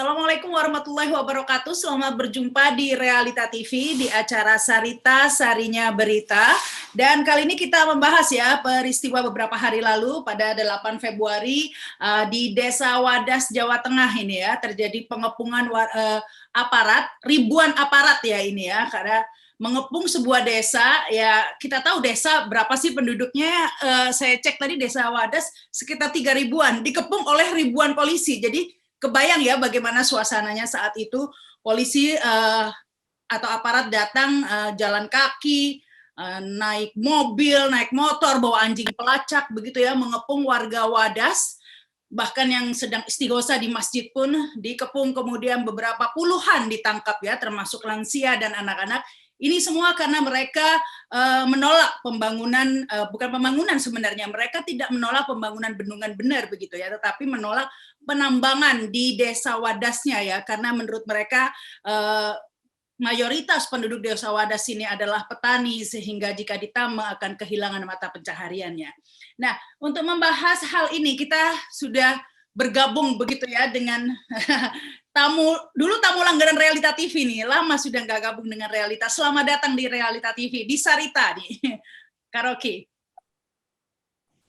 Assalamualaikum warahmatullahi wabarakatuh. Selamat berjumpa di Realita TV di acara Sarita Sarinya Berita. Dan kali ini kita membahas ya peristiwa beberapa hari lalu pada 8 Februari di Desa Wadas, Jawa Tengah ini ya, terjadi pengepungan aparat, ribuan aparat ya ini ya, karena mengepung sebuah desa. Ya kita tahu desa berapa sih penduduknya, saya cek tadi Desa Wadas sekitar 3 ribuan, dikepung oleh ribuan polisi. Jadi kebayang ya bagaimana suasananya saat itu, polisi atau aparat datang jalan kaki, naik mobil, naik motor, bawa anjing pelacak begitu ya, mengepung warga Wadas. Bahkan yang sedang istighosa di masjid pun dikepung, kemudian beberapa puluhan ditangkap ya, termasuk lansia dan anak-anak. Ini semua karena mereka menolak pembangunan, bukan pembangunan sebenarnya, mereka tidak menolak pembangunan bendungan bener begitu ya, tetapi menolak penambangan di desa Wadasnya ya, karena menurut mereka mayoritas penduduk desa Wadas ini adalah petani, sehingga jika ditambang akan kehilangan mata pencahariannya. Nah, untuk membahas hal ini kita sudah bergabung begitu ya dengan tamu langganan Realita TV nih, lama sudah nggak gabung dengan Realita. Selamat datang di Realita TV, di Sarita nih, Kak Rocky.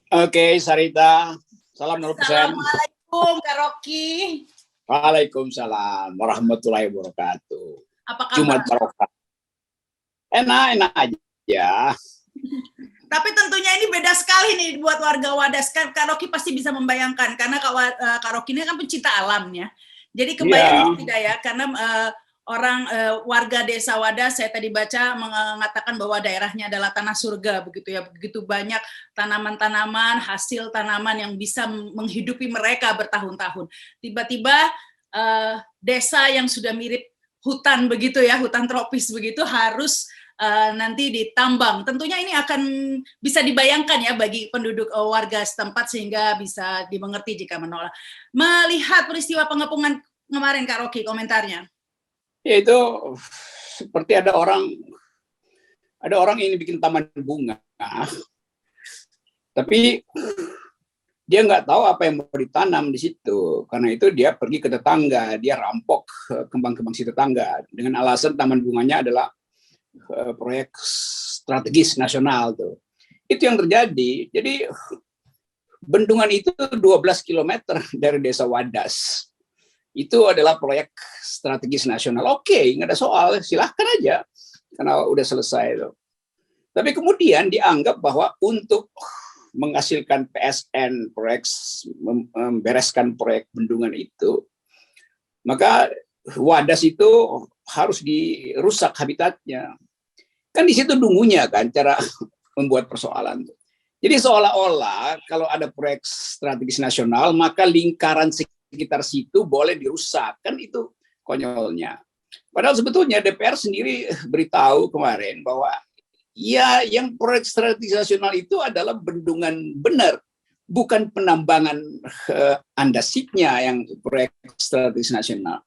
Oke, Sarita. Salam 0%. Assalamualaikum, Kak Rocky. Waalaikumsalam warahmatullahi wabarakatuh. Apa kabar? Jumat barokah. Enak aja. Tapi tentunya ini beda sekali nih buat warga Wadas. Kak Rocky pasti bisa membayangkan, karena Kak Rocky ini kan pencinta alamnya. Jadi kebayang tidak ya, karena warga desa Wadas, saya tadi baca mengatakan bahwa daerahnya adalah tanah surga begitu ya, begitu banyak tanaman-tanaman, hasil tanaman yang bisa menghidupi mereka bertahun-tahun. Tiba-tiba desa yang sudah mirip hutan begitu ya, hutan tropis begitu, harus nanti ditambang. Tentunya ini akan bisa dibayangkan ya bagi penduduk warga setempat, sehingga bisa dimengerti jika menolak. Melihat peristiwa pengepungan kemarin, Kak Rocky, komentarnya? Ya, itu seperti ada orang ini bikin taman bunga, tapi dia nggak tahu apa yang mau ditanam di situ. Karena itu dia pergi ke tetangga, dia rampok kembang-kembang si tetangga dengan alasan taman bunganya adalah proyek strategis nasional tuh. Itu yang terjadi. Jadi bendungan itu 12 km dari desa Wadas. Itu adalah proyek strategis nasional. Oke, nggak ada soal, silahkan aja, karena udah selesai itu. Tapi kemudian dianggap bahwa untuk menghasilkan PSN, proyek membereskan proyek bendungan itu, maka Wadas itu harus dirusak habitatnya. Kan di situ dungunya kan cara membuat persoalan. Jadi seolah-olah kalau ada proyek strategis nasional, maka lingkaran sekitar situ boleh dirusak. Kan itu konyolnya. Padahal sebetulnya DPR sendiri beritahu kemarin bahwa ya yang proyek strategis nasional itu adalah bendungan benar, bukan penambangan andesitnya yang proyek strategis nasional.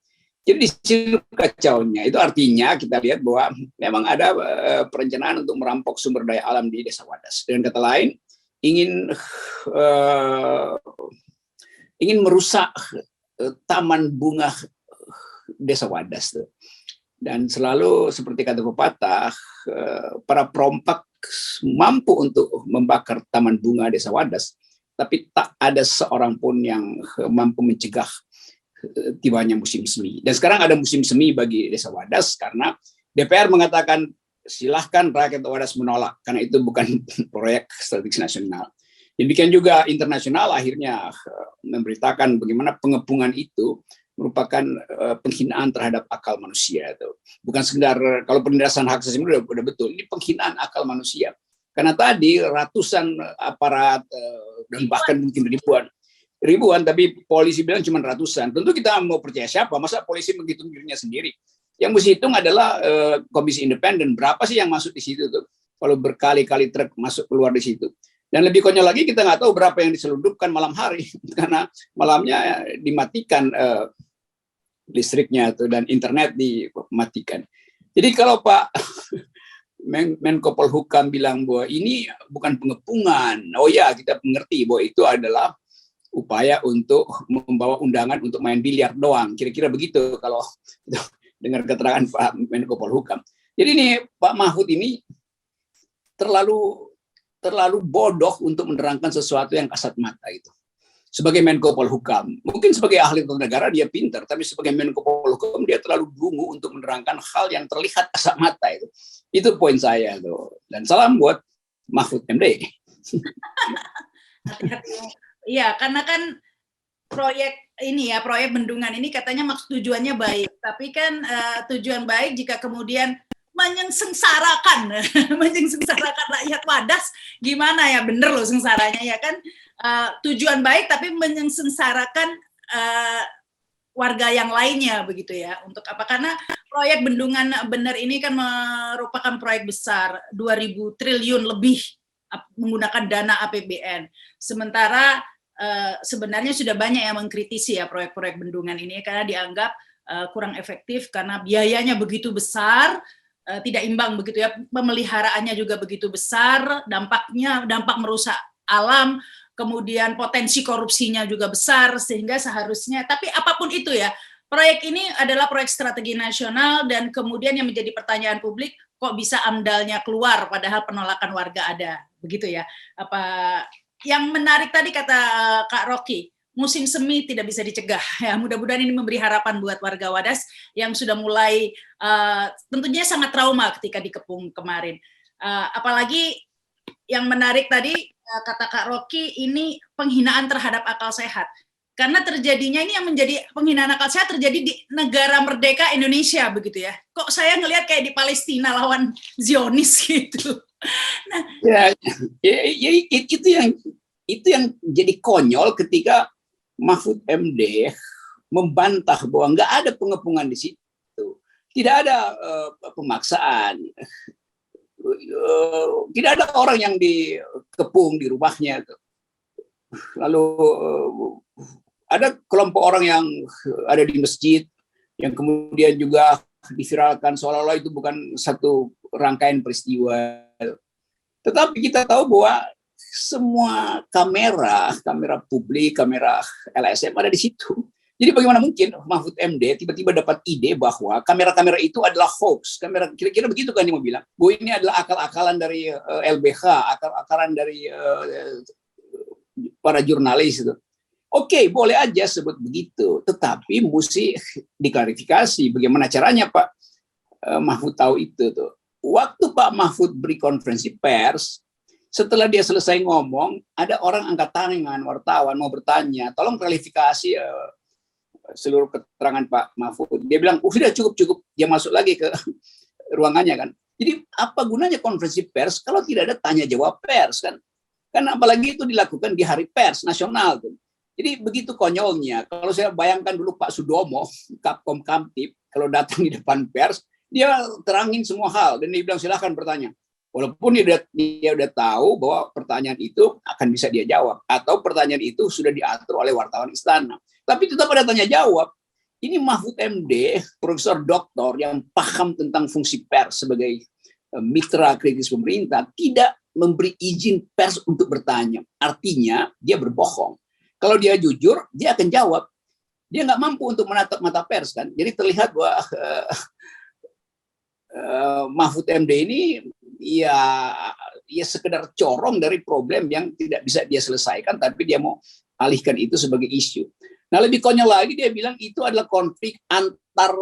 Jadi di situ kacaunya. Itu artinya kita lihat bahwa memang ada perencanaan untuk merampok sumber daya alam di desa Wadas. Dengan kata lain, ingin merusak taman bunga desa Wadas. Dan selalu seperti kata pepatah, para perompak mampu untuk membakar taman bunga desa Wadas, tapi tak ada seorang pun yang mampu mencegah tibanya musim semi. Dan sekarang ada musim semi bagi desa Wadas karena DPR mengatakan silahkan rakyat Wadas menolak karena itu bukan proyek strategis nasional. Demikian juga internasional akhirnya memberitakan bagaimana pengepungan itu merupakan penghinaan terhadap akal manusia itu. Bukan sekedar kalau penindasan hak asasi manusia udah betul, ini penghinaan akal manusia. Karena tadi ratusan aparat dan bahkan mungkin ribuan, tapi polisi bilang cuma ratusan. Tentu kita mau percaya siapa? Masa polisi menghitung dirinya sendiri? Yang mesti hitung adalah komisi independen. Berapa sih yang masuk di situ tuh? Kalau berkali-kali truk masuk keluar di situ. Dan lebih konyol lagi kita nggak tahu berapa yang diselundupkan malam hari karena malamnya dimatikan listriknya tuh dan internet dimatikan. Jadi kalau Pak Menko Polhukam bilang bahwa ini bukan pengepungan, oh ya kita mengerti bahwa itu adalah upaya untuk membawa undangan untuk main biliar doang. Kira-kira begitu kalau dengar keterangan Pak Menko Polhukam. Jadi ini Pak Mahfud ini terlalu bodoh untuk menerangkan sesuatu yang kasat mata itu. Sebagai Menko Polhukam, mungkin sebagai ahli tata negara dia pintar, tapi sebagai Menko Polhukam dia terlalu dungu untuk menerangkan hal yang terlihat kasat mata itu. Itu poin saya tuh. Dan salam buat Mahfud MD. Iya, karena kan proyek ini ya, proyek bendungan ini katanya maksud tujuannya baik, tapi kan tujuan baik jika kemudian menyengsarakan menyengsarakan rakyat Wadas, gimana ya, bener loh sengsaranya ya kan, tujuan baik tapi menyengsarakan warga yang lainnya begitu ya. Untuk apa? Karena proyek bendungan bener ini kan merupakan proyek besar 2.000 triliun lebih menggunakan dana APBN. Sementara sebenarnya sudah banyak yang mengkritisi ya proyek-proyek bendungan ini karena dianggap kurang efektif karena biayanya begitu besar, tidak imbang begitu ya, pemeliharaannya juga begitu besar, dampak merusak alam, kemudian potensi korupsinya juga besar, sehingga seharusnya, tapi apapun itu ya, proyek ini adalah proyek strategi nasional dan kemudian yang menjadi pertanyaan publik, kok bisa AMDAL-nya keluar padahal penolakan warga ada, begitu ya. Apa yang menarik tadi kata Kak Rocky, musim semi tidak bisa dicegah. Ya, mudah-mudahan ini memberi harapan buat warga Wadas yang sudah mulai tentunya sangat trauma ketika dikepung kemarin. Apalagi yang menarik tadi kata Kak Rocky, ini penghinaan terhadap akal sehat. Karena terjadinya ini yang menjadi penghinaan akal sehat terjadi di negara merdeka Indonesia begitu ya. Kok saya ngelihat kayak di Palestina lawan Zionis gitu. Nah, itu yang jadi konyol ketika Mahfud MD membantah bahwa nggak ada pengepungan di situ, tidak ada pemaksaan, tidak ada orang yang dikepung di rumahnya. Lalu ada kelompok orang yang ada di masjid yang kemudian juga diviralkan seolah-olah itu bukan satu rangkaian peristiwa. Tetapi kita tahu bahwa semua kamera publik, kamera LSM ada di situ. Jadi bagaimana mungkin Mahfud MD tiba-tiba dapat ide bahwa kamera-kamera itu adalah hoax? Kamera kira-kira begitu kan dia mau bilang. Bahwa ini adalah akal-akalan dari LBH, akal-akalan dari para jurnalis itu. Oke, boleh aja sebut begitu, tetapi mesti diklarifikasi bagaimana caranya Pak Mahfud tahu itu tuh. Waktu Pak Mahfud beri konferensi pers, setelah dia selesai ngomong, ada orang angkat tangan, wartawan mau bertanya, tolong klarifikasi seluruh keterangan Pak Mahfud. Dia bilang, sudah cukup. Dia masuk lagi ke ruangannya kan. Jadi apa gunanya konferensi pers kalau tidak ada tanya jawab pers kan? Kan apalagi itu dilakukan di hari pers nasional tuh. Jadi begitu konyolnya. Kalau saya bayangkan dulu Pak Sudomo, Kapkom Kamtib, kalau datang di depan pers, dia terangin semua hal dan dia bilang silahkan bertanya. Walaupun dia udah tahu bahwa pertanyaan itu akan bisa dia jawab atau pertanyaan itu sudah diatur oleh wartawan istana. Tapi tetap ada tanya jawab. Ini Mahfud MD, profesor doktor yang paham tentang fungsi pers sebagai mitra kritis pemerintah, tidak memberi izin pers untuk bertanya. Artinya dia berbohong. Kalau dia jujur, dia akan jawab. Dia nggak mampu untuk menatap mata pers kan. Jadi terlihat bahwa Mahfud MD ini ya sekedar corong dari problem yang tidak bisa dia selesaikan, tapi dia mau alihkan itu sebagai isu. Nah lebih konyol lagi dia bilang itu adalah konflik antar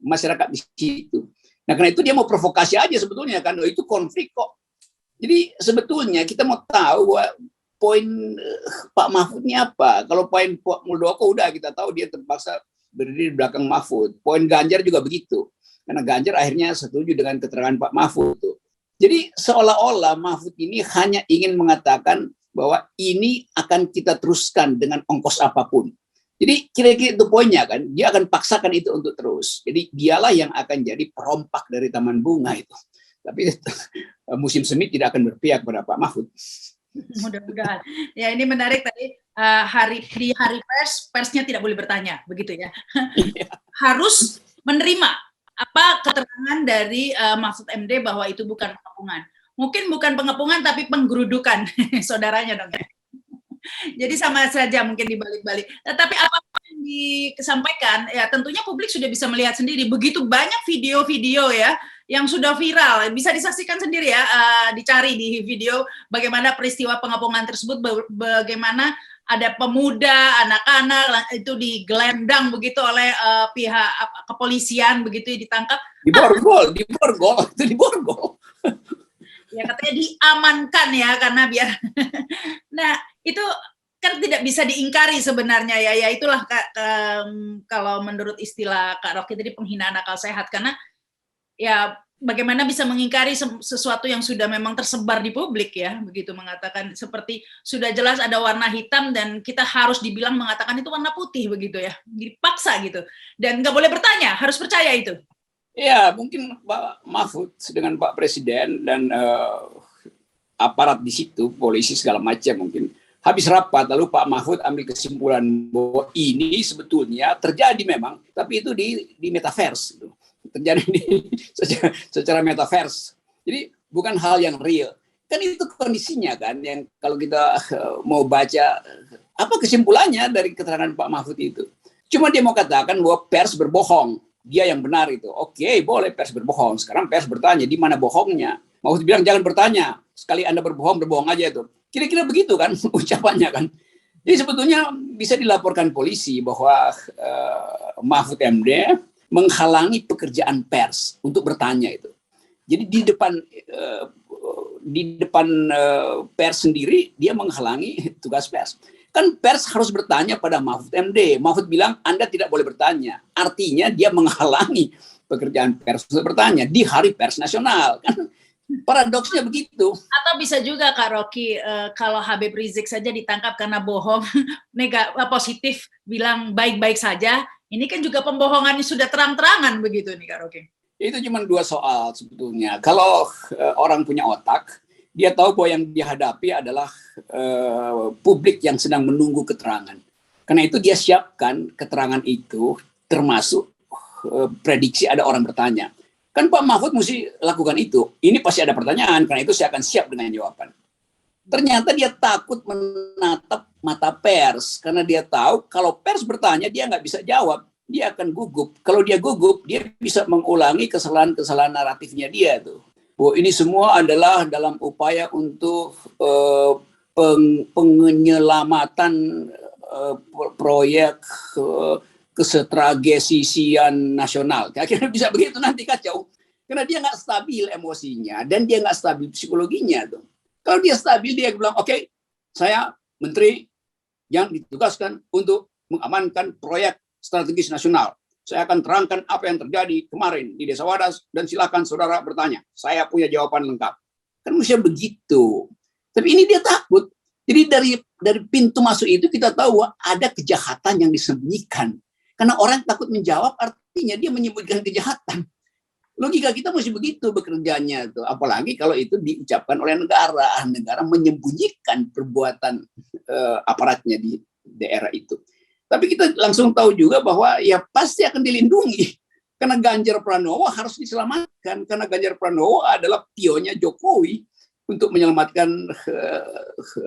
masyarakat di situ. Nah karena itu dia mau provokasi aja sebetulnya kan, itu konflik kok. Jadi sebetulnya kita mau tahu bahwa poin Pak Mahfud ini apa. Kalau poin Muldoko udah kita tahu dia terpaksa berdiri di belakang Mahfud. Poin Ganjar juga begitu. Karena Ganjar akhirnya setuju dengan keterangan Pak Mahfud. Jadi seolah-olah Mahfud ini hanya ingin mengatakan bahwa ini akan kita teruskan dengan ongkos apapun. Jadi kira-kira itu poinnya kan. Dia akan paksakan itu untuk terus. Jadi dialah yang akan jadi perompak dari Taman Bunga itu. Tapi musim semi tidak akan berpihak pada Pak Mahfud. Mudah-mudahan. Ya ini menarik tadi di hari persnya tidak boleh bertanya, begitu ya. Harus menerima apa keterangan dari Mahfud MD bahwa itu bukan pengepungan. Mungkin bukan pengepungan tapi penggerudukan saudaranya dong ya. Jadi sama saja mungkin dibalik-balik. Tapi apa yang disampaikan, ya tentunya publik sudah bisa melihat sendiri. Begitu banyak video-video ya yang sudah viral, bisa disaksikan sendiri ya, dicari di video bagaimana peristiwa pengepungan tersebut, bagaimana ada pemuda, anak-anak itu digelendang begitu oleh pihak kepolisian begitu ditangkap. Di Borgol, itu di Borgol. Ya katanya diamankan ya karena biar. Nah itu kan tidak bisa diingkari sebenarnya ya itulah kalau menurut istilah Kak Rocky tadi penghinaan akal sehat, karena ya bagaimana bisa mengingkari sesuatu yang sudah memang tersebar di publik ya, begitu mengatakan seperti sudah jelas ada warna hitam dan kita harus dibilang mengatakan itu warna putih begitu ya, dipaksa gitu, dan nggak boleh bertanya, harus percaya itu. Ya mungkin Pak Mahfud dengan Pak Presiden dan aparat di situ, polisi segala macam mungkin habis rapat, lalu Pak Mahfud ambil kesimpulan bahwa ini sebetulnya terjadi memang, tapi itu di metaverse gitu. Terjadi secara metaverse. Jadi bukan hal yang real. Kan itu kondisinya kan, yang kalau kita mau baca apa kesimpulannya dari keterangan Pak Mahfud itu. Cuma dia mau katakan bahwa pers berbohong. Dia yang benar itu. Oke, boleh pers berbohong. Sekarang pers bertanya, di mana bohongnya? Mahfud bilang jangan bertanya. Sekali Anda berbohong, berbohong aja itu. Kira-kira begitu kan ucapannya kan. Jadi sebetulnya bisa dilaporkan polisi bahwa Mahfud MD menghalangi pekerjaan pers untuk bertanya itu. Jadi di depan pers sendiri dia menghalangi tugas pers. Kan pers harus bertanya pada Mahfud MD. Mahfud bilang Anda tidak boleh bertanya. Artinya dia menghalangi pekerjaan pers untuk bertanya di Hari Pers Nasional. Kan paradoksnya begitu. Atau bisa juga Kak Rocky, kalau Habib Rizik saja ditangkap karena bohong, positif bilang baik-baik saja. Ini kan juga pembohongannya sudah terang-terangan begitu nih Kak Rocky. Itu cuma dua soal sebetulnya. Kalau orang punya otak, dia tahu bahwa yang dihadapi adalah publik yang sedang menunggu keterangan. Karena itu dia siapkan keterangan itu, termasuk prediksi ada orang bertanya. Kan Pak Mahfud mesti lakukan itu. Ini pasti ada pertanyaan, karena itu saya akan siap dengan jawaban. Ternyata dia takut menatap mata pers, karena dia tahu kalau pers bertanya dia nggak bisa jawab, dia akan gugup. Kalau dia gugup, dia bisa mengulangi kesalahan-kesalahan naratifnya dia tuh. Bahwa ini semua adalah dalam upaya untuk penyelamatan proyek kesetragesisian nasional. Akhirnya bisa begitu nanti kacau. Karena dia nggak stabil emosinya dan dia nggak stabil psikologinya tuh. Kalau dia stabil, dia bilang, oke, saya menteri yang ditugaskan untuk mengamankan proyek strategis nasional. Saya akan terangkan apa yang terjadi kemarin di Desa Wadas dan silakan saudara bertanya. Saya punya jawaban lengkap. Kan mesti begitu. Tapi ini dia takut. Jadi dari pintu masuk itu kita tahu ada kejahatan yang disembunyikan. Karena orang takut menjawab, artinya dia menyembunyikan kejahatan. Logika kita mesti begitu bekerjanya tuh, apalagi kalau itu diucapkan oleh negara. Negara menyembunyikan perbuatan aparatnya di daerah itu. Tapi kita langsung tahu juga bahwa ya pasti akan dilindungi. Karena Ganjar Pranowo harus diselamatkan. Karena Ganjar Pranowo adalah pionnya Jokowi untuk menyelamatkan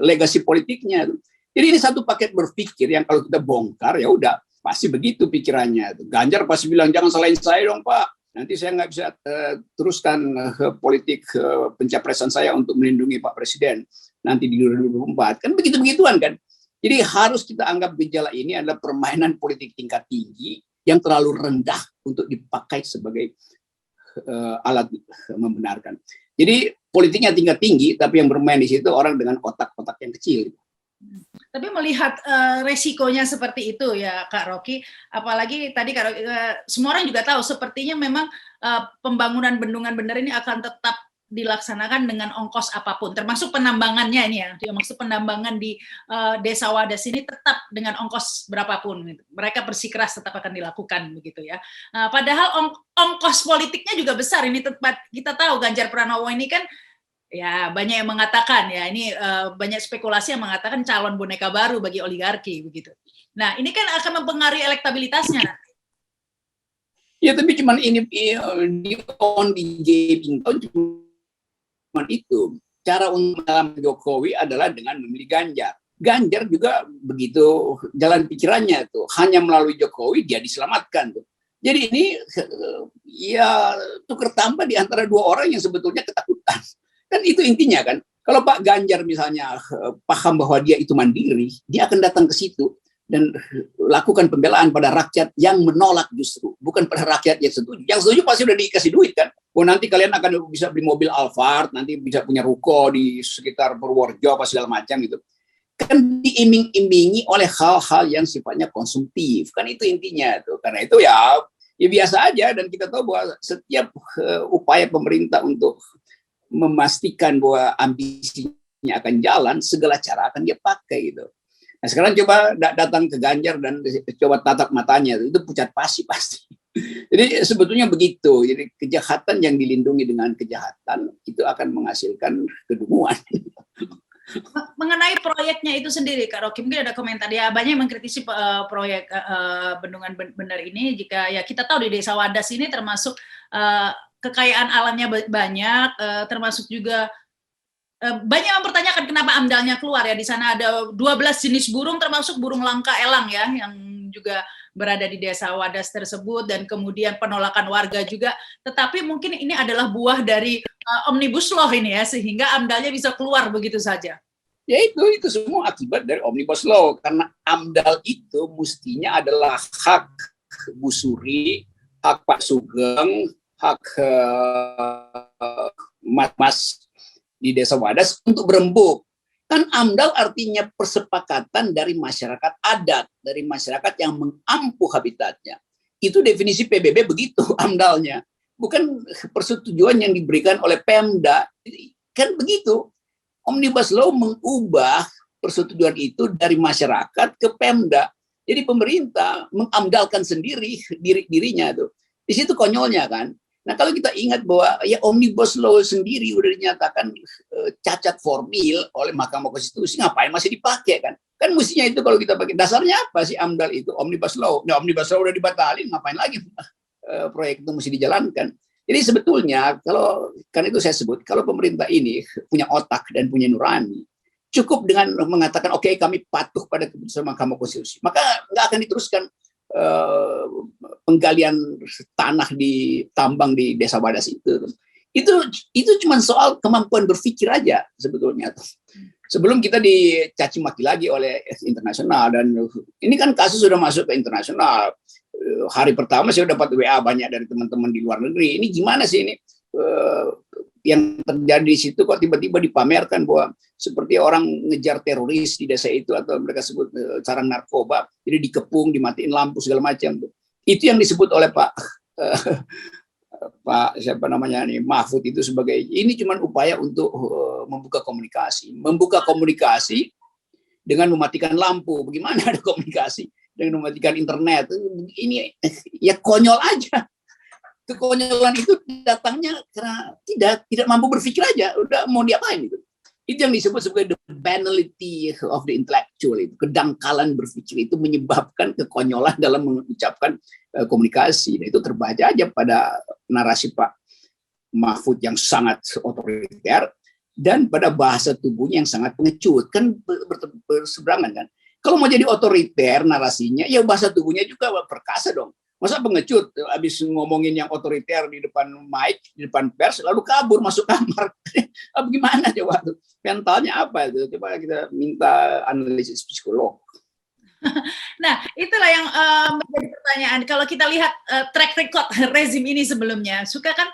legasi politiknya. Jadi ini satu paket berpikir yang kalau kita bongkar ya udah pasti begitu pikirannya. Ganjar pasti bilang jangan salahin saya dong Pak. Nanti saya nggak bisa teruskan politik pencapresan saya untuk melindungi Pak Presiden nanti di 2024. Kan begitu-begituan kan. Jadi harus kita anggap gejala ini adalah permainan politik tingkat tinggi yang terlalu rendah untuk dipakai sebagai alat membenarkan. Jadi politiknya tingkat tinggi, tapi yang bermain di situ orang dengan otak-otak yang kecil. Tapi melihat resikonya seperti itu ya Kak Rocky, apalagi tadi Kak Rocky, semua orang juga tahu sepertinya memang pembangunan bendungan bener ini akan tetap dilaksanakan dengan ongkos apapun, termasuk penambangannya ini ya, maksud penambangan di Desa Wadas ini tetap dengan ongkos berapapun, gitu. Mereka bersikeras tetap akan dilakukan begitu ya. Padahal ongkos politiknya juga besar ini, tempat kita tahu Ganjar Pranowo ini kan ya banyak yang mengatakan ya ini banyak spekulasi yang mengatakan calon boneka baru bagi oligarki begitu. Nah ini kan akan mempengaruhi elektabilitasnya. Ya tapi cuman ini di on di gaming cuman itu cara untuk mengalami Jokowi adalah dengan memilih Ganjar. Ganjar juga begitu jalan pikirannya tuh, hanya melalui Jokowi dia diselamatkan tuh. Jadi ini ya tukar tambah di antara dua orang yang sebetulnya ketakutan. Kan itu intinya kan. Kalau Pak Ganjar misalnya paham bahwa dia itu mandiri, dia akan datang ke situ dan lakukan pembelaan pada rakyat yang menolak justru, bukan pada rakyat yang setuju. Yang setuju pasti udah dikasih duit kan. Oh nanti kalian akan bisa beli mobil Alphard, nanti bisa punya ruko di sekitar Purworejo apa segala macam gitu. Kan diiming-imingi oleh hal-hal yang sifatnya konsumtif, kan itu intinya tuh. Karena itu ya biasa aja, dan kita tahu bahwa setiap upaya pemerintah untuk memastikan bahwa ambisinya akan jalan, segala cara akan dia pakai gitu. Nah sekarang coba datang ke Ganjar dan coba tatap matanya, itu pucat pasi pasti. Jadi sebetulnya begitu. Jadi kejahatan yang dilindungi dengan kejahatan itu akan menghasilkan kedunguan. Mengenai proyeknya itu sendiri, Kak Rocky, mungkin ada komentar ya, banyak yang mengkritisi proyek bendungan bener ini. Jika ya kita tahu di Desa Wadas ini termasuk kekayaan alamnya banyak, termasuk juga banyak yang mempertanyakan kenapa AMDAL-nya keluar ya. Di sana ada 12 jenis burung, termasuk burung langka elang ya, yang juga berada di Desa Wadas tersebut, dan kemudian penolakan warga juga. Tetapi mungkin ini adalah buah dari Omnibus Law ini ya, sehingga AMDAL-nya bisa keluar begitu saja. Ya itu semua akibat dari Omnibus Law, karena AMDAL itu mestinya adalah hak Bu Suri, hak Pak Sugeng, hak mas di Desa Wadas untuk berembuk. Kan AMDAL artinya persepakatan dari masyarakat adat, dari masyarakat yang mengampuh habitatnya. Itu definisi PBB begitu AMDAL-nya. Bukan persetujuan yang diberikan oleh Pemda. Kan begitu. Omnibus Law mengubah persetujuan itu dari masyarakat ke Pemda. Jadi pemerintah mengamdalkan sendiri dirinya tuh. Di situ konyolnya kan. Nah kalau kita ingat bahwa ya Omnibus Law sendiri udah dinyatakan cacat formil oleh Mahkamah Konstitusi, ngapain masih dipakai kan? Kan mestinya itu kalau kita pakai, dasarnya apa sih AMDAL itu? Omnibus Law. Nah Omnibus Law udah dibatalin, ngapain lagi proyek itu mesti dijalankan? Jadi sebetulnya kalau kan itu saya sebut, kalau pemerintah ini punya otak dan punya nurani, cukup dengan mengatakan oke, kami patuh pada keputusan Mahkamah Konstitusi, maka nggak akan diteruskan penggalian tanah di tambang di Desa Wadas itu. Itu cuma soal kemampuan berpikir aja sebetulnya. Sebelum kita dicaci maki lagi oleh internasional, dan ini kan kasus sudah masuk ke internasional. Hari pertama saya dapat WA banyak dari teman-teman di luar negeri. Ini gimana sih ini yang terjadi di situ, kok tiba-tiba dipamerkan bahwa seperti orang ngejar teroris di desa itu, atau mereka sebut sarang narkoba, jadi dikepung, dimatiin lampu segala macam. Itu yang disebut oleh Pak siapa namanya nih, Mahfud itu sebagai ini cuma upaya untuk membuka komunikasi dengan mematikan lampu. Bagaimana ada komunikasi dengan mematikan internet? Ini ya konyol aja. Kekonyolan itu datangnya karena tidak mampu berpikir aja, udah mau diapain gitu. Itu yang disebut sebagai the banality of the intellectual, itu kedangkalan berpikir itu menyebabkan kekonyolan dalam mengucapkan komunikasi. Dan itu terbaca aja pada narasi Pak Mahfud yang sangat otoriter dan pada bahasa tubuhnya yang sangat pengecut, kan berseberangan kan. Kalau mau jadi otoriter narasinya, ya bahasa tubuhnya juga perkasa dong. Masa pengecut habis ngomongin yang otoriter di depan mic, di depan pers, lalu kabur masuk kamar. Gimana coba tuh? Mentalnya apa itu? Coba kita minta analisis psikolog. Nah, itulah yang menjadi pertanyaan. Kalau kita lihat track record rezim ini sebelumnya, suka kan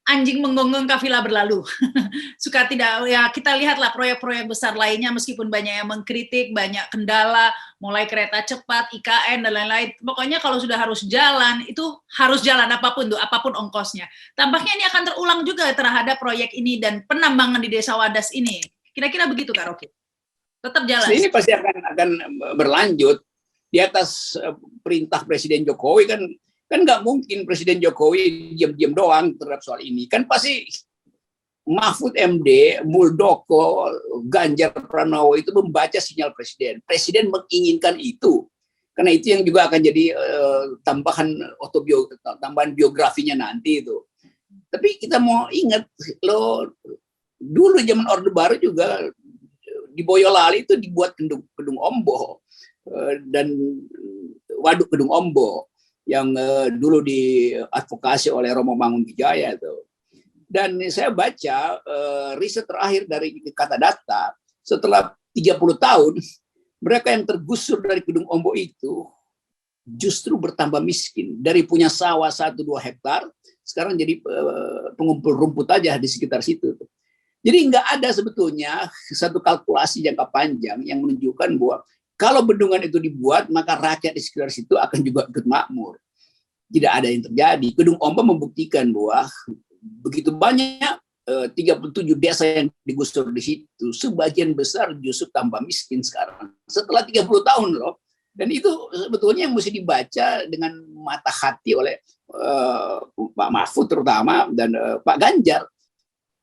anjing menggonggong kafilah berlalu. Suka tidak, ya kita lihatlah proyek-proyek besar lainnya, meskipun banyak yang mengkritik, banyak kendala, mulai kereta cepat, IKN, dan lain-lain. Pokoknya kalau sudah harus jalan, itu harus jalan apapun tuh, apapun ongkosnya. Tampaknya ini akan terulang juga terhadap proyek ini dan penambangan di Desa Wadas ini. Kira-kira begitu, Kak Rocky? Tetap jalan. Ini pasti akan berlanjut di atas perintah Presiden Jokowi kan nggak mungkin Presiden Jokowi diam-diam doang terhadap soal ini. Kan pasti Mahfud MD, Muldoko, Ganjar Pranowo itu membaca sinyal Presiden. Presiden menginginkan itu. Karena itu yang juga akan jadi tambahan biografinya nanti itu. Tapi kita mau ingat, loh, dulu zaman Orde Baru juga di Boyolali itu dibuat gedung Ombo dan waduk gedung Ombo yang dulu diadvokasi oleh Romo Mangunwijaya itu. Dan saya baca riset terakhir dari Kata Data, setelah 30 tahun mereka yang tergusur dari gedung Ombo itu justru bertambah miskin. Dari punya sawah 1-2 hektar, sekarang jadi pengumpul rumput aja di sekitar situ. Jadi nggak ada sebetulnya satu kalkulasi jangka panjang yang menunjukkan bahwa kalau bendungan itu dibuat, maka rakyat di sekitar situ akan juga ikut makmur. Tidak ada yang terjadi. Gedung Ombo membuktikan bahwa begitu banyak 37 desa yang digusur di situ, sebagian besar justru tambah miskin sekarang. Setelah 30 tahun loh. Dan itu sebetulnya yang mesti dibaca dengan mata hati oleh Pak Mahfud terutama dan Pak Ganjar.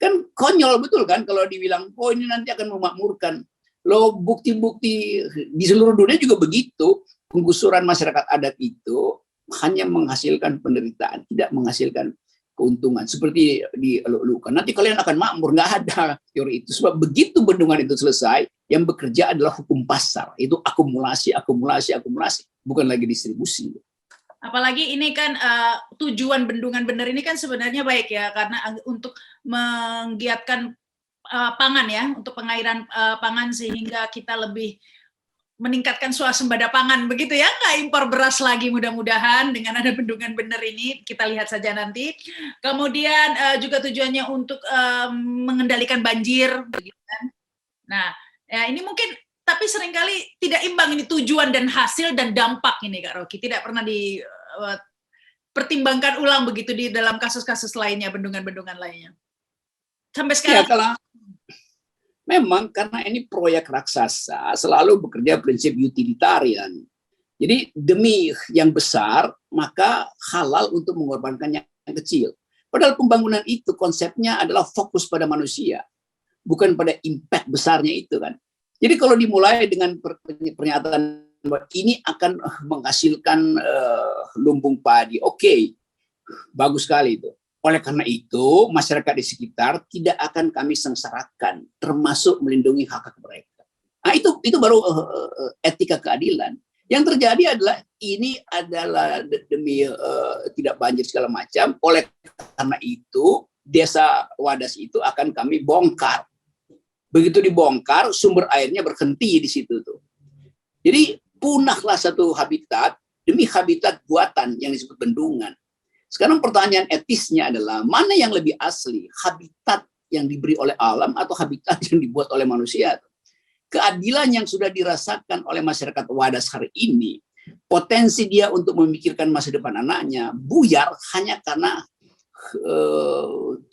Kan konyol betul kan kalau dibilang, oh ini nanti akan memakmurkan. Loh bukti-bukti di seluruh dunia juga begitu. Penggusuran masyarakat adat itu hanya menghasilkan penderitaan, tidak menghasilkan keuntungan. Seperti dieluk-elukan. Nanti kalian akan makmur, nggak ada teori itu. Sebab begitu bendungan itu selesai, yang bekerja adalah hukum pasar. Itu akumulasi, akumulasi, akumulasi. Bukan lagi distribusi. Apalagi ini kan tujuan bendungan bener ini kan sebenarnya baik ya, karena untuk menggiatkan pangan ya, untuk pengairan pangan sehingga kita lebih meningkatkan swasembada pangan begitu ya, nggak impor beras lagi mudah-mudahan dengan ada bendungan bener ini, kita lihat saja nanti. Kemudian juga tujuannya untuk mengendalikan banjir begitu kan. Nah, ya ini mungkin tapi seringkali tidak imbang ini tujuan dan hasil dan dampak ini Kak Rocky, tidak pernah dipertimbangkan ulang begitu di dalam kasus-kasus lainnya, bendungan-bendungan lainnya. Sampai sekarang. Ya, memang karena ini proyek raksasa selalu bekerja prinsip utilitarian. Jadi demi yang besar maka halal untuk mengorbankan yang kecil. Padahal pembangunan itu konsepnya adalah fokus pada manusia, bukan pada impact besarnya itu kan. Jadi kalau dimulai dengan pernyataan bahwa ini akan menghasilkan lumbung padi, oke, bagus sekali itu. Oleh karena itu, masyarakat di sekitar tidak akan kami sengsarakan, termasuk melindungi hak-hak mereka. Nah, itu baru etika keadilan. Yang terjadi adalah ini adalah demi tidak banjir segala macam. Oleh karena itu, desa Wadas itu akan kami bongkar. Begitu dibongkar, sumber airnya berhenti di situ tuh. Jadi punahlah satu habitat demi habitat buatan yang disebut bendungan. Sekarang pertanyaan etisnya adalah mana yang lebih asli, habitat yang diberi oleh alam atau habitat yang dibuat oleh manusia? Keadilan yang sudah dirasakan oleh masyarakat Wadas hari ini, potensi dia untuk memikirkan masa depan anaknya buyar hanya karena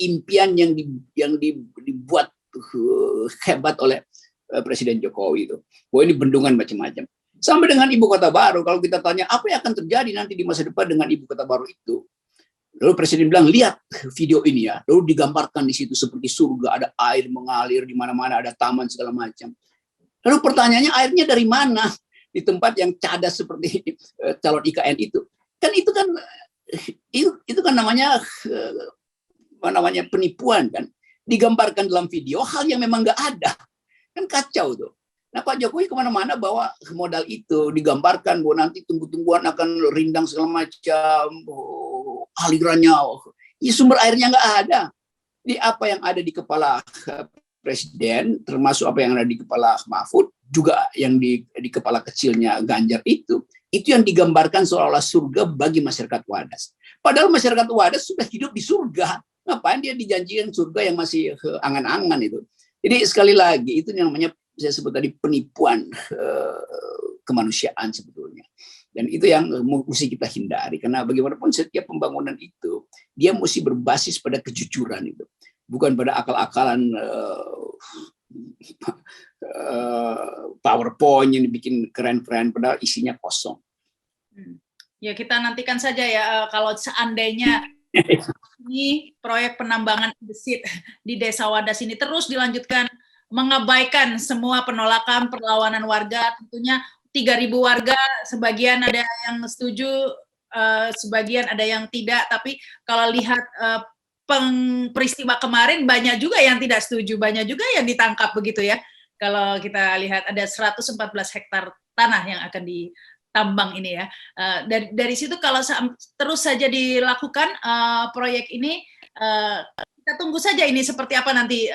impian yang dibuat hebat oleh Presiden Jokowi itu. Bahwa ini bendungan macam-macam. Sampai dengan ibu kota baru, kalau kita tanya apa yang akan terjadi nanti di masa depan dengan ibu kota baru itu, lalu Presiden bilang, lihat video ini ya, lalu digambarkan di situ seperti surga, ada air mengalir di mana-mana, ada taman segala macam. Lalu pertanyaannya airnya dari mana? Di tempat yang cadas seperti calon IKN itu. Kan itu kan namanya penipuan kan. Digambarkan dalam video hal yang memang nggak ada. Kan kacau tuh. Nah Pak Jokowi kemana-mana bawa modal itu, digambarkan bahwa nanti tumbuh-tumbuhan akan rindang segala macam, alirannya, ya sumber airnya nggak ada. Di apa yang ada di kepala Presiden, termasuk apa yang ada di kepala Mahfud, juga yang di kepala kecilnya Ganjar itu yang digambarkan seolah-olah surga bagi masyarakat Wadas. Padahal masyarakat Wadas sudah hidup di surga. Ngapain dia dijanjikan surga yang masih angan-angan itu? Jadi sekali lagi itu yang namanya saya sebut tadi penipuan kemanusiaan sebetulnya. Dan itu yang mesti kita hindari karena bagaimanapun setiap pembangunan itu dia mesti berbasis pada kejujuran itu, bukan pada akal-akalan PowerPoint yang dibikin keren-keren padahal isinya kosong. Ya kita nantikan saja ya kalau seandainya ini proyek penambangan andesit di Desa Wadas ini terus dilanjutkan, mengabaikan semua penolakan perlawanan warga, tentunya 3.000 warga, sebagian ada yang setuju, sebagian ada yang tidak, tapi kalau lihat peristiwa kemarin banyak juga yang tidak setuju, banyak juga yang ditangkap begitu ya. Kalau kita lihat ada 114 hektar tanah yang akan ditambang ini ya. Dari situ kalau terus saja dilakukan proyek ini, kita tunggu saja ini seperti apa nanti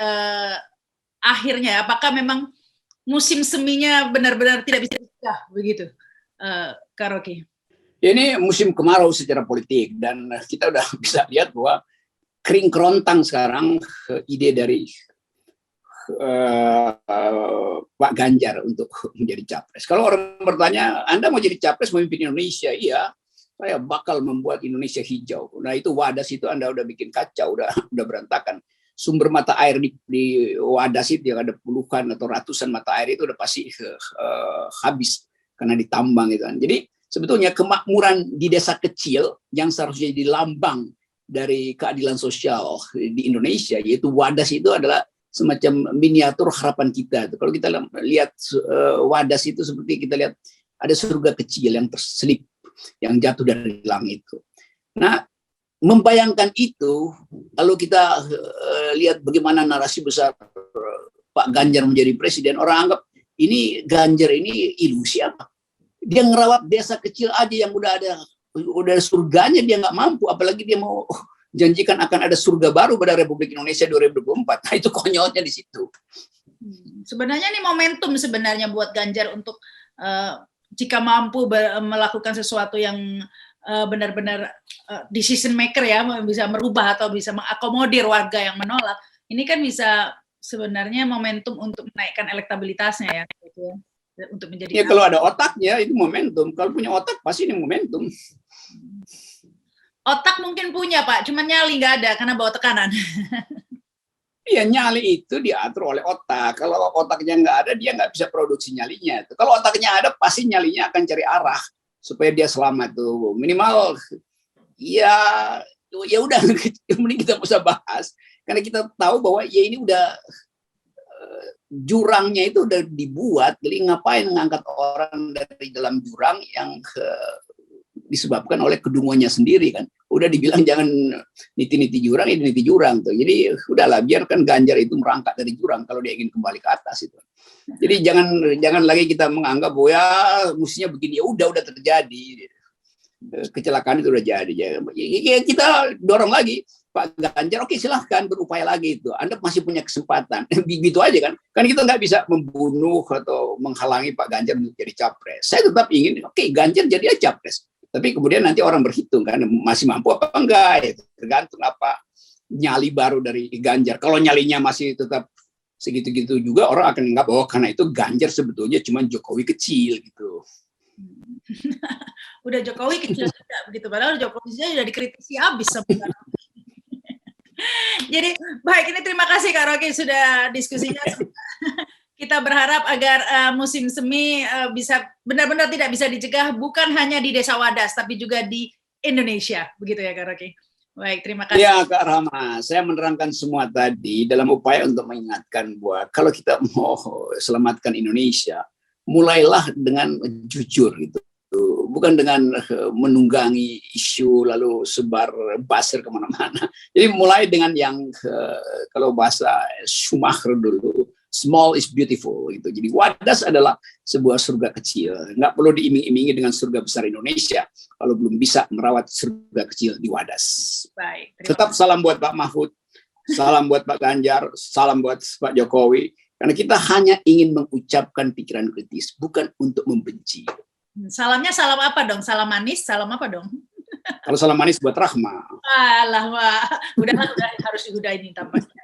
akhirnya. Apakah memang musim seminya benar-benar tidak bisa dicegah begitu, Kak Rocky? Ini musim kemarau secara politik dan kita udah bisa lihat bahwa kering kerontang sekarang ide dari Pak Ganjar untuk menjadi capres. Kalau orang bertanya, Anda mau jadi capres memimpin Indonesia? Iya, saya bakal membuat Indonesia hijau. Nah itu Wadas itu Anda udah bikin kacau, udah berantakan. Sumber mata air di Wadas itu yang ada puluhan atau ratusan mata air itu udah pasti habis karena ditambang gitu kan. Jadi sebetulnya kemakmuran di desa kecil yang seharusnya jadi lambang dari keadilan sosial di Indonesia, yaitu Wadas itu adalah semacam miniatur harapan kita. Kalau kita lihat Wadas itu seperti kita lihat ada surga kecil yang terselip, yang jatuh dari langit. Nah, membayangkan itu, lalu kita lihat bagaimana narasi besar Pak Ganjar menjadi presiden, orang anggap ini Ganjar ini ilusi apa? Dia ngerawat desa kecil aja yang udah ada surganya dia nggak mampu, apalagi dia mau janjikan akan ada surga baru pada Republik Indonesia 2024. Nah itu konyolnya di situ. Sebenarnya ini momentum sebenarnya buat Ganjar untuk jika mampu melakukan sesuatu yang benar-benar decision maker ya, bisa merubah atau bisa mengakomodir warga yang menolak. Ini kan bisa sebenarnya momentum untuk menaikkan elektabilitasnya ya. Gitu. Untuk menjadi ya kalau ada otaknya itu momentum. Kalau punya otak pasti ini momentum. Otak mungkin punya Pak, cuman nyali nggak ada karena bawa tekanan. Iya, nyali itu diatur oleh otak. Kalau otaknya nggak ada, dia nggak bisa produksi nyalinya. Kalau otaknya ada, pasti nyalinya akan cari arah supaya dia selamat tuh. Minimal, ya udah, mending kita usah bahas karena kita tahu bahwa ya ini udah jurangnya itu udah dibuat. Jadi ngapain ngangkat orang dari dalam jurang yang disebabkan oleh kedunguannya sendiri kan. Udah dibilang jangan niti-niti jurang, ini niti jurang tuh. Jadi udahlah biarkan Ganjar itu merangkak dari jurang kalau dia ingin kembali ke atas itu. Jadi jangan lagi kita menganggap bahwa ya mestinya begini, ya udah terjadi. Kecelakaan itu udah jadi. Ya, kita dorong lagi Pak Ganjar, oke silahkan berupaya lagi itu. Anda masih punya kesempatan. Begitu aja kan. Kan kita nggak bisa membunuh atau menghalangi Pak Ganjar untuk jadi capres. Saya tetap ingin, oke Ganjar jadi capres. Tapi kemudian nanti orang berhitung kan masih mampu apa enggak, ya, tergantung apa nyali baru dari Ganjar. Kalau nyalinya masih tetap segitu-gitu juga orang akan anggap bahwa karena itu Ganjar sebetulnya cuma Jokowi kecil gitu. Udah Jokowi kecil juga begitu, padahal Jokowi sudah dikritisi habis sebenarnya. Jadi baik, ini terima kasih Kak Rocky sudah diskusinya. Kita berharap agar musim semi bisa benar-benar tidak bisa dicegah, bukan hanya di Desa Wadas, tapi juga di Indonesia. Begitu ya, Kak Rocky? Baik, terima kasih. Ya, Kak Rama, saya menerangkan semua tadi dalam upaya untuk mengingatkan bahwa kalau kita mau selamatkan Indonesia, mulailah dengan jujur gitu. Bukan dengan menunggangi isu lalu sebar buzzer kemana-mana. Jadi mulai dengan yang kalau bahasa Schumacher dulu, small is beautiful gitu. Jadi Wadas adalah sebuah surga kecil. Nggak perlu diiming-imingi dengan surga besar Indonesia kalau belum bisa merawat surga kecil di Wadas. Baik. Tetap salam buat Pak Mahfud, salam buat Pak Ganjar, salam buat Pak Jokowi. Karena kita hanya ingin mengucapkan pikiran kritis, bukan untuk membenci. Salamnya salam apa dong? Salam manis, salam apa dong? Kalau salam manis buat Rahma. Alah, wah. Udah harus diudahin ini tampaknya.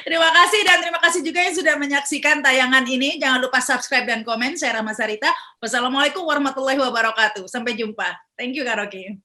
Terima kasih dan terima kasih juga yang sudah menyaksikan tayangan ini. Jangan lupa subscribe dan komen. Saya Rahma Sarita. Wassalamualaikum warahmatullahi wabarakatuh. Sampai jumpa. Thank you Kak Rocky.